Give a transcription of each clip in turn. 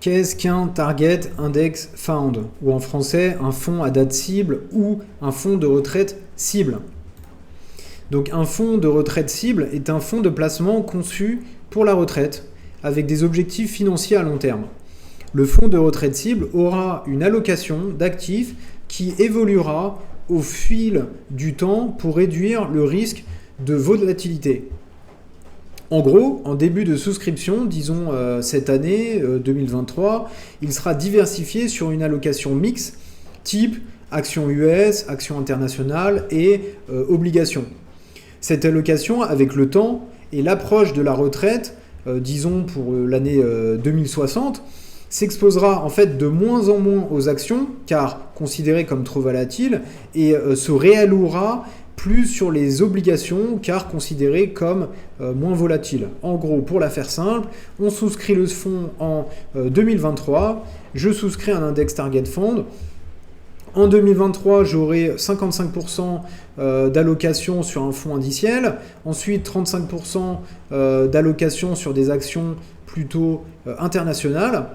Qu'est-ce qu'un Target Index Fund, ou en français un fonds à date cible ou un fonds de retraite cible? Donc un fonds de retraite cible est un fonds de placement conçu pour la retraite avec des objectifs financiers à long terme. Le fonds de retraite cible aura une allocation d'actifs qui évoluera au fil du temps pour réduire le risque de volatilité. En gros, en début de souscription, disons cette année 2023, il sera diversifié sur une allocation mixte type actions US, actions internationales et obligations. Cette allocation, avec le temps et l'approche de la retraite, disons pour l'année 2060, s'exposera en fait de moins en moins aux actions, car considérées comme trop volatiles, et se réallouera plus sur les obligations, car considérées comme moins volatiles. En gros, pour la faire simple, on souscrit le fonds en 2023, je souscris un index Target Fund. En 2023, j'aurai 55% d'allocation sur un fonds indiciel, ensuite 35% d'allocation sur des actions plutôt internationales,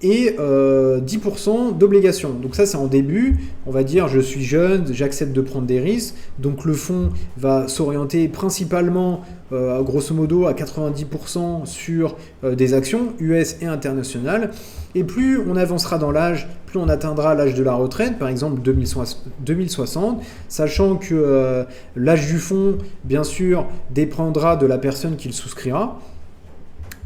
et 10% d'obligations. Donc ça, c'est en début. On va dire, je suis jeune, j'accepte de prendre des risques. Donc le fonds va s'orienter principalement, grosso modo, à 90% sur des actions US et internationales. Et plus on avancera dans l'âge, plus on atteindra l'âge de la retraite, par exemple 2060, sachant que l'âge du fonds, bien sûr, dépendra de la personne qui le souscrira.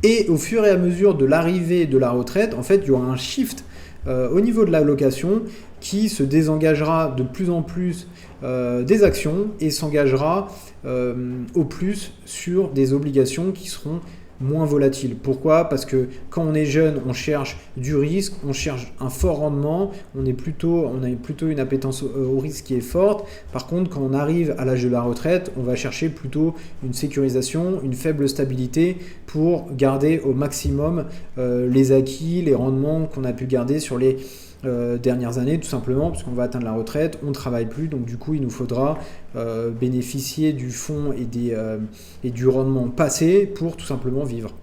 Et au fur et à mesure de l'arrivée de la retraite, en fait, il y aura un shift au niveau de l'allocation qui se désengagera de plus en plus des actions et s'engagera au plus sur des obligations qui seront moins volatiles. Pourquoi ? Parce que quand on est jeune, on cherche du risque, on cherche un fort rendement, on a plutôt une appétence au risque qui est forte. Par contre, quand on arrive à l'âge de la retraite, on va chercher plutôt une sécurisation, une faible stabilité pour garder au maximum les acquis, les rendements qu'on a pu garder sur les dernières années, tout simplement parce qu'on va atteindre la retraite, on ne travaille plus, donc du coup il nous faudra bénéficier du fonds et du rendement passé pour tout simplement vivre.